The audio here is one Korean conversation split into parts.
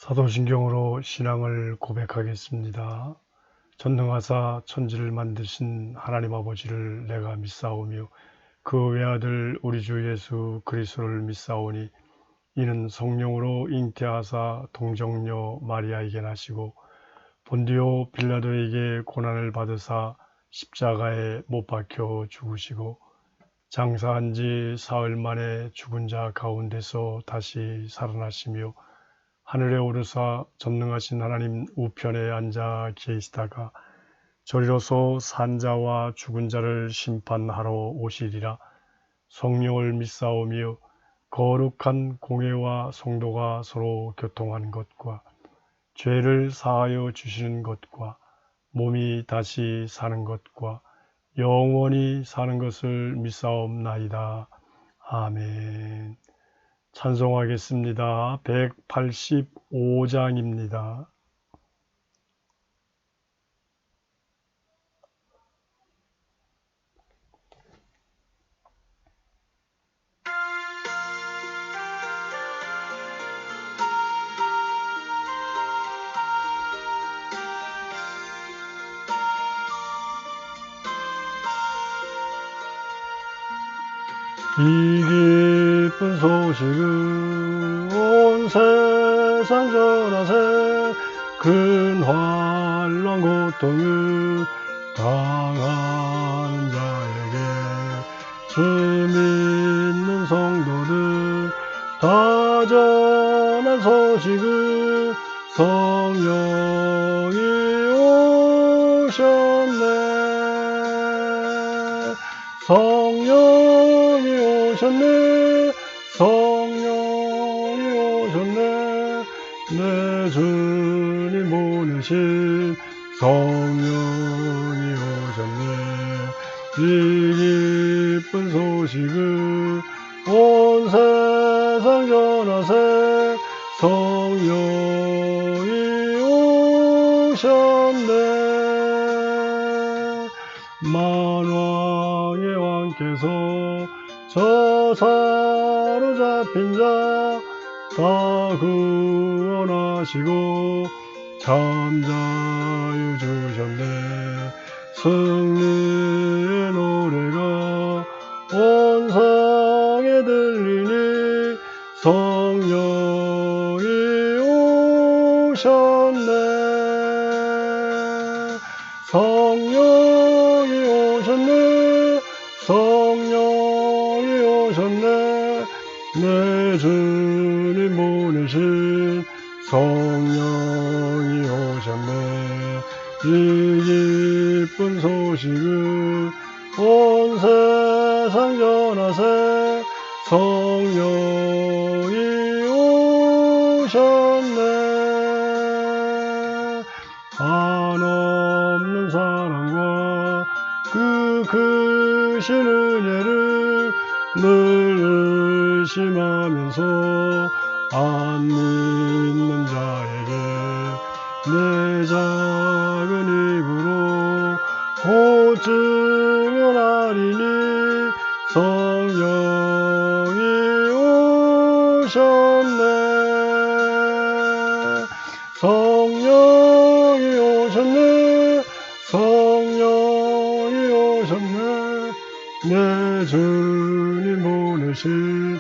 사도신경으로 신앙을 고백하겠습니다. 전능하사 천지를 만드신 하나님 아버지를 내가 믿사오며 그 외아들 우리 주 예수 그리스도를 믿사오니 이는 성령으로 잉태하사 동정녀 마리아에게 나시고 본디오 빌라도에게 고난을 받으사 십자가에 못 박혀 죽으시고 장사한 지 사흘 만에 죽은 자 가운데서 다시 살아나시며 하늘에 오르사 전능하신 하나님 우편에 앉아 계시다가 저리로서 산자와 죽은 자를 심판하러 오시리라. 성령을 믿사오며 거룩한 공회와 성도가 서로 교통하는 것과 죄를 사하여 주시는 것과 몸이 다시 사는 것과 영원히 사는 것을 믿사옵나이다. 아멘. 찬송하겠습니다. 185장입니다. 이 기쁜 소식을 온 세상 전하세. 큰 환난 고통을 당하는 자에게 주 믿는 성도들 다 전한 소식을 성령이 오셨네. 성령이 오셨네. 성령이 오셨네. 내 주님 보내신 성령이 오셨네. 이 기쁜 소식을 온 세상 전하세. 성령이 오셨네. 만왕의 왕께서 저 사로잡힌 자 다 구원하시고 참자유 주셨네. 승리의 노래가 온 성에 들리니 성령이 오셨네. 성령이 오셨네. 성령이 오셨네. 내 주님 보내신 성령이 오셨네. 이 기쁜 소식을 온 세상 전하세. 성령이 오셨네. 한없는 사랑과 그 크신 은혜를 늘 의심하면서 안 믿는 자에게 내 작은 입으로 곧 증언하리니 성령이 오셨네. 성령이 오셨네. 성령이 오셨네. 내 주님 보내신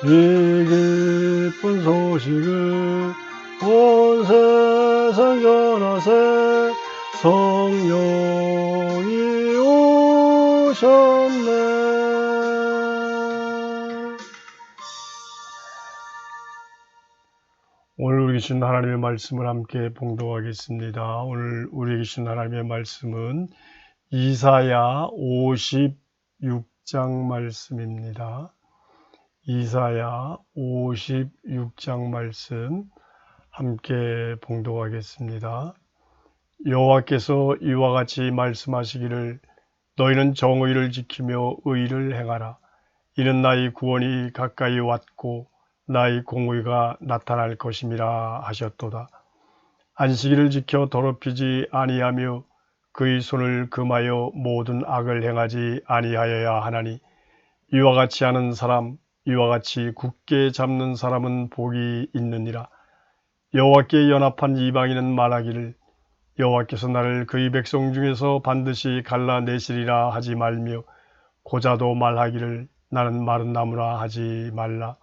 이 기쁜 소식을 온 세상 전하세. 성령이 오셨네. 오늘 우리 주신 하나님의 말씀을 함께 봉독하겠습니다. 오늘 우리 주신 하나님의 말씀은 이사야 56장 말씀입니다. 이사야 56장 말씀 함께 봉독하겠습니다. 여호와께서 이와 같이 말씀하시기를 너희는 정의를 지키며 의를 행하라. 이는 나의 구원이 가까이 왔고 나의 공의가 나타날 것임이라 하셨도다. 안식일을 지켜 더럽히지 아니하며 그의 손을 금하여 모든 악을 행하지 아니하여야 하나니 이와 같이 하는 사람 이와 같이 굳게 잡는 사람은 복이 있느니라. 여호와께 연합한 이방인은 말하기를 여호와께서 나를 그의 백성 중에서 반드시 갈라내시리라 하지 말며 고자도 말하기를 나는 마른 나무라 하지 말라.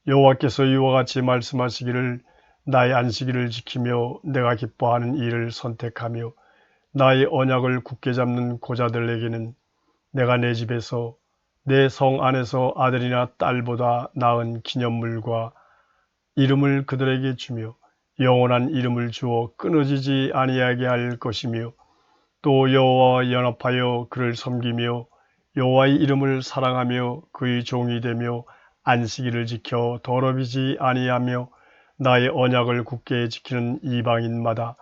여호와께서 이와 같이 말씀하시기를 나의 안식일을 지키며 내가 기뻐하는 일을 선택하며 나의 언약을 굳게 잡는 고자들에게는 내가 내 집에서 내 성 안에서 아들이나 딸보다 나은 기념물과 이름을 그들에게 주며 영원한 이름을 주어 끊어지지 아니하게 할 것이며 또 여호와와 연합하여 그를 섬기며 여호와의 이름을 사랑하며 그의 종이 되며 안식일을 지켜 더럽이지 아니하며 나의 언약을 굳게 지키는 이방인마다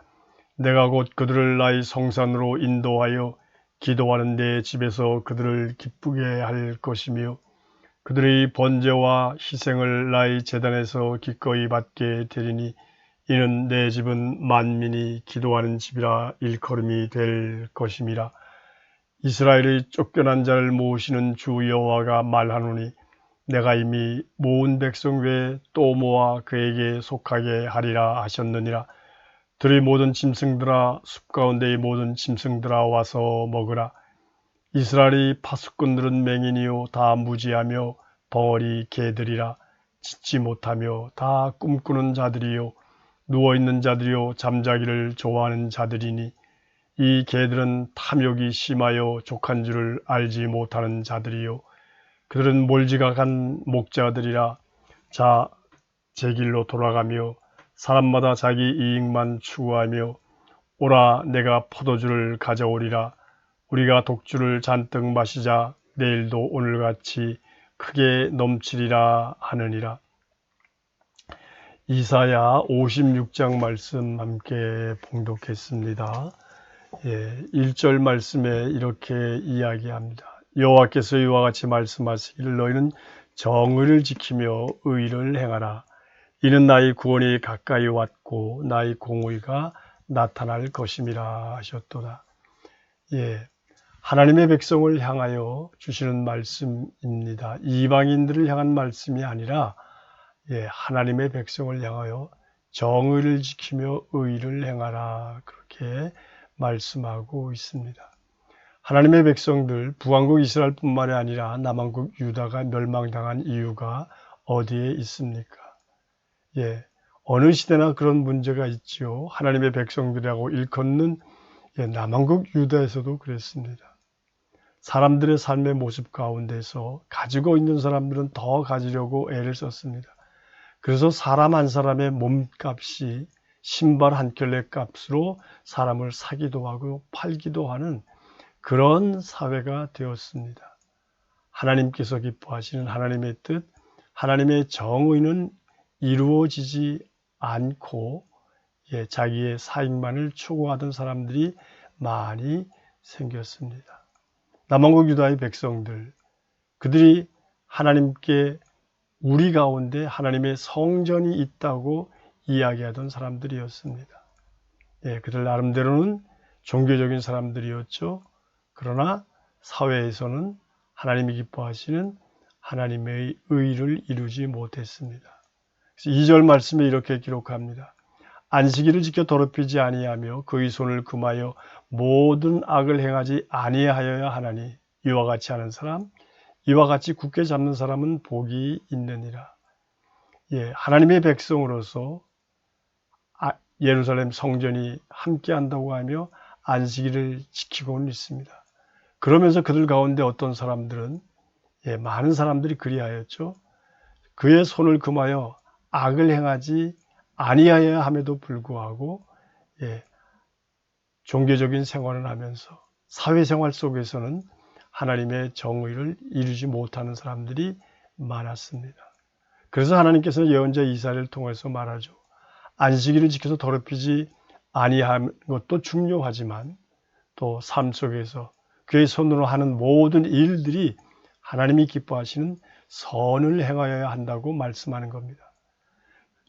내가 곧 그들을 나의 성산으로 인도하여 기도하는 내 집에서 그들을 기쁘게 할 것이며 그들의 번제와 희생을 나의 제단에서 기꺼이 받게 되리니 이는 내 집은 만민이 기도하는 집이라 일컬음이 될 것임이라. 이스라엘의 쫓겨난 자를 모으시는 주 여호와가 말하노니 내가 이미 모은 백성 외에 또 모아 그에게 속하게 하리라 하셨느니라. 들의 모든 짐승들아 숲 가운데의 모든 짐승들아 와서 먹으라. 이스라엘의 파수꾼들은 맹인이요 다 무지하며 벙어리 개들이라. 짖지 못하며 다 꿈꾸는 자들이요 누워있는 자들이요 잠자기를 좋아하는 자들이니 이 개들은 탐욕이 심하여 족한 줄을 알지 못하는 자들이요 그들은 몰지각한 목자들이라. 자 제 길로 돌아가며 사람마다 자기 이익만 추구하며 오라 내가 포도주를 가져오리라. 우리가 독주를 잔뜩 마시자 내일도 오늘같이 크게 넘치리라 하느니라. 이사야 56장 말씀 함께 봉독했습니다. 1절 말씀에 이렇게 이야기합니다. 여호와께서 이와 같이 말씀하시기를 너희는 정의를 지키며 의를 행하라. 이는 나의 구원이 가까이 왔고 나의 공의가 나타날 것임이라 하셨도다. 하나님의 백성을 향하여 주시는 말씀입니다. 이방인들을 향한 말씀이 아니라 하나님의 백성을 향하여 정의를 지키며 의를 행하라 그렇게 말씀하고 있습니다. 하나님의 백성들 북왕국 이스라엘뿐만이 아니라 남왕국 유다가 멸망당한 이유가 어디에 있습니까? 어느 시대나 그런 문제가 있지요. 하나님의 백성들이라고 일컫는 남왕국 유다에서도 그랬습니다. 사람들의 삶의 모습 가운데서 가지고 있는 사람들은 더 가지려고 애를 썼습니다. 그래서 사람 한 사람의 몸값이 신발 한 켤레 값으로 사람을 사기도 하고 팔기도 하는 그런 사회가 되었습니다. 하나님께서 기뻐하시는 하나님의 뜻, 하나님의 정의는 이루어지지 않고 자기의 사익만을 추구하던 사람들이 많이 생겼습니다. 남왕국 유다의 백성들, 그들이 하나님께 우리 가운데 하나님의 성전이 있다고 이야기하던 사람들이었습니다. 그들 나름대로는 종교적인 사람들이었죠. 그러나 사회에서는 하나님이 기뻐하시는 하나님의 의를 이루지 못했습니다. 그래서 2절 말씀에 이렇게 기록합니다. 안식일을 지켜 더럽히지 아니하며 그의 손을 금하여 모든 악을 행하지 아니하여야 하나니 이와 같이 하는 사람, 이와 같이 굳게 잡는 사람은 복이 있느니라. 하나님의 백성으로서 예루살렘 성전이 함께한다고 하며 안식일을 지키고는 있습니다. 그러면서 그들 가운데 어떤 사람들은 많은 사람들이 그리하였죠. 그의 손을 금하여 악을 행하지 아니하여야 함에도 불구하고 종교적인 생활을 하면서 사회생활 속에서는 하나님의 정의를 이루지 못하는 사람들이 많았습니다. 그래서 하나님께서는 예언자 이사야를 통해서 말하죠. 안식일을 지켜서 더럽히지 아니하는 것도 중요하지만 또 삶 속에서 그의 손으로 하는 모든 일들이 하나님이 기뻐하시는 선을 행하여야 한다고 말씀하는 겁니다.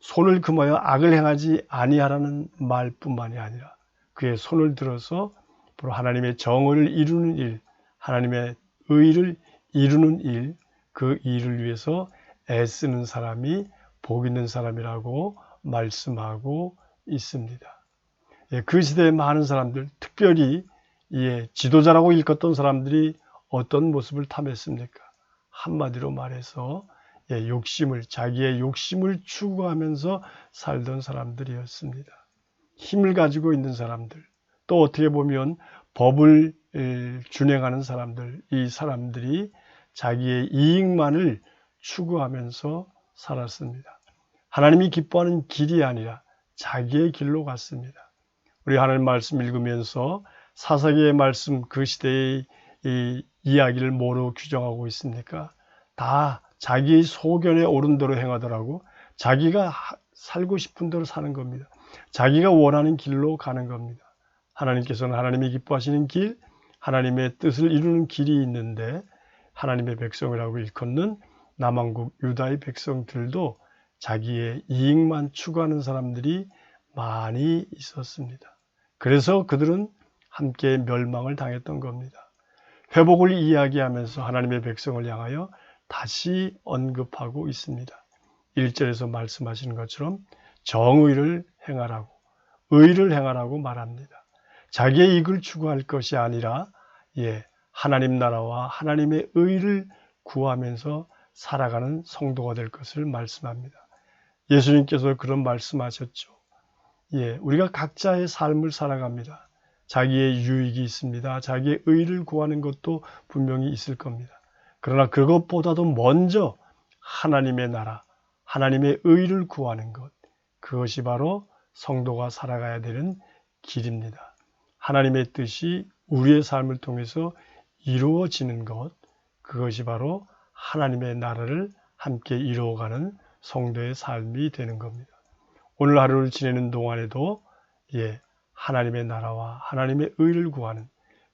손을 금하여 악을 행하지 아니하라는 말뿐만이 아니라 그의 손을 들어서 하나님의 정의를 이루는 일, 하나님의 의를 이루는 일, 그 일을 위해서 애쓰는 사람이 복 있는 사람이라고 말씀하고 있습니다. 그 시대의 많은 사람들, 특별히 지도자라고 일컫던 사람들이 어떤 모습을 탐했습니까? 한마디로 말해서 자기의 욕심을 추구하면서 살던 사람들이었습니다. 힘을 가지고 있는 사람들, 또 어떻게 보면 법을 준행하는 사람들, 이 사람들이 자기의 이익만을 추구하면서 살았습니다. 하나님이 기뻐하는 길이 아니라 자기의 길로 갔습니다. 우리 하나님 말씀 읽으면서 사사기의 말씀, 그 시대의 이 이야기를 뭐로 규정하고 있습니까? 다 자기의 소견에 오른 대로 행하더라고. 자기가 살고 싶은 대로 사는 겁니다. 자기가 원하는 길로 가는 겁니다. 하나님께서는 하나님이 기뻐하시는 길, 하나님의 뜻을 이루는 길이 있는데 하나님의 백성이라고 일컫는 남왕국 유다의 백성들도 자기의 이익만 추구하는 사람들이 많이 있었습니다. 그래서 그들은 함께 멸망을 당했던 겁니다. 회복을 이야기하면서 하나님의 백성을 향하여 다시 언급하고 있습니다. 1절에서 말씀하시는 것처럼 정의를 행하라고, 의를 행하라고 말합니다. 자기의 이익을 추구할 것이 아니라 하나님 나라와 하나님의 의를 구하면서 살아가는 성도가 될 것을 말씀합니다. 예수님께서 그런 말씀하셨죠. 우리가 각자의 삶을 살아갑니다. 자기의 유익이 있습니다. 자기의 의를 구하는 것도 분명히 있을 겁니다. 그러나 그것보다도 먼저 하나님의 나라, 하나님의 의를 구하는 것, 그것이 바로 성도가 살아가야 되는 길입니다. 하나님의 뜻이 우리의 삶을 통해서 이루어지는 것, 그것이 바로 하나님의 나라를 함께 이루어가는 성도의 삶이 되는 겁니다. 오늘 하루를 지내는 동안에도 하나님의 나라와 하나님의 의를 구하는,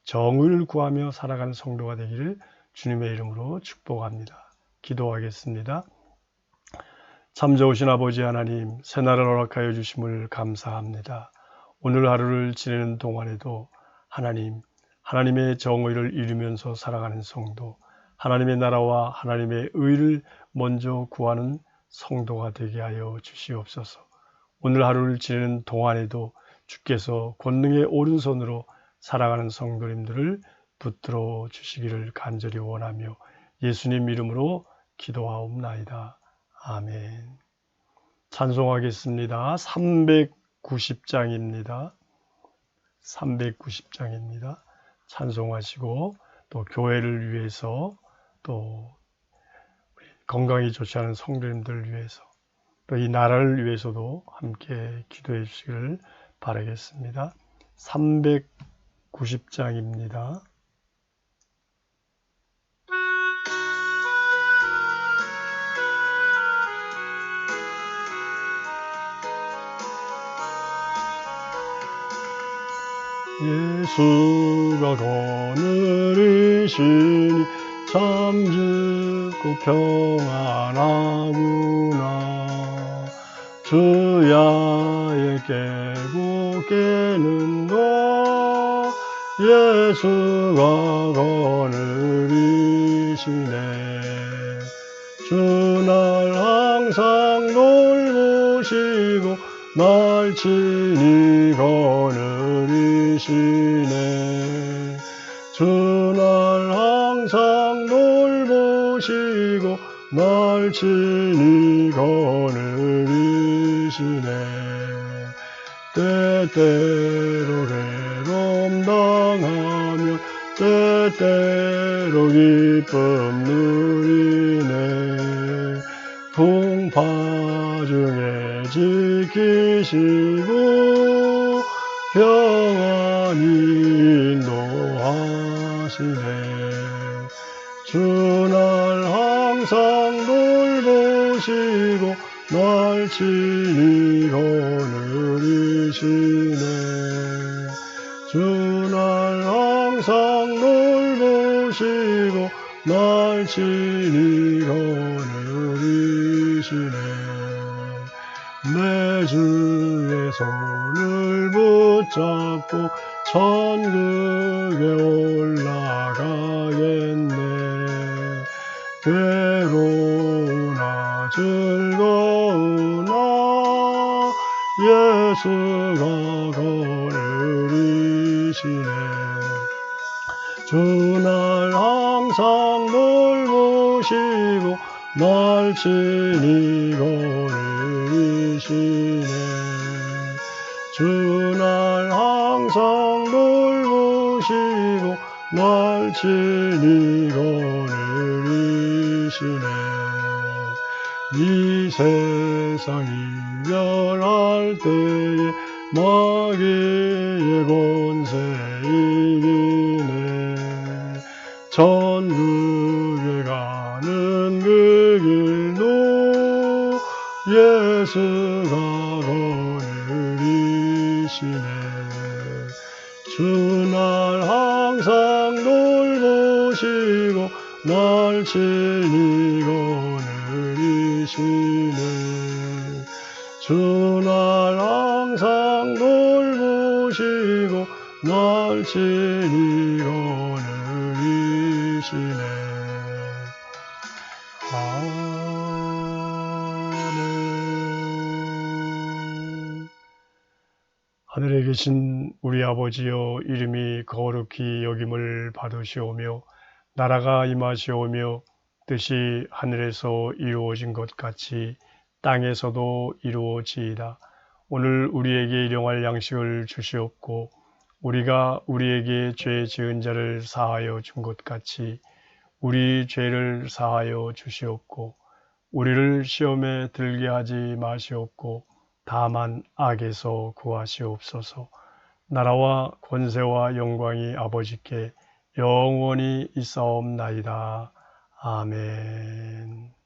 정의를 구하며 살아가는 성도가 되기를 주님의 이름으로 축복합니다. 기도하겠습니다. 참 좋으신 아버지 하나님, 새날을 허락하여 주심을 감사합니다. 오늘 하루를 지내는 동안에도 하나님의 정의를 이루면서 살아가는 성도, 하나님의 나라와 하나님의 의를 먼저 구하는 성도가 되게 하여 주시옵소서. 오늘 하루를 지내는 동안에도 주께서 권능의 오른손으로 살아가는 성도님들을 붙들어 주시기를 간절히 원하며 예수님 이름으로 기도하옵나이다. 아멘. 찬송하겠습니다. 390장입니다. 390장입니다. 찬송하시고 또 교회를 위해서 또 건강이 좋지 않은 성도님들을 위해서 또 이 나라를 위해서도 함께 기도해 주시기를 바라겠습니다. 390장입니다. 예수가 거느리시니 참 죽고 평안하구나. 주야의 깨고 깨는 것 예수가 거느리시네. 주날 항상 돌보시고 날 친히 거느리시네. 주날 항상 돌보시고 날 친히 거느리시네. 때때로 괴로움 당하며 때때로 기쁨 누리네. 풍파 중에 지키시고 평안히 인도하시네. 주날 항상 돌보시고 날 친히 거느리시네. 주날 항상 돌보시고 날 친히 거느리시네. 내 주의 손을 붙잡고 천국에 올라가겠네. 즐거우나 예수가 거느리시네. 주날 항상 돌보시고 날 친히 거느리시네. 주날 항상 돌보시고 날 친히 거느리시네. 이 세상이 멸할 때에 마귀의 권세 이기네. 천국에 가는 그 길도 예수가 거느리시네. 주날 항상 돌보시고 날 친히 거느리시네. 주날 항상 돌보시고 날 친히 거느리시네. 아멘. 하늘에 계신 우리 아버지여, 이름이 거룩히 여김을 받으시오며 나라가 임하시오며 뜻이 하늘에서 이루어진 것 같이 땅에서도 이루어지이다. 오늘 우리에게 일용할 양식을 주시옵고 우리가 우리에게 죄 지은 자를 사하여 준 것 같이 우리 죄를 사하여 주시옵고 우리를 시험에 들게 하지 마시옵고 다만 악에서 구하시옵소서. 나라와 권세와 영광이 아버지께 영원히 있사옵나이다. 아멘.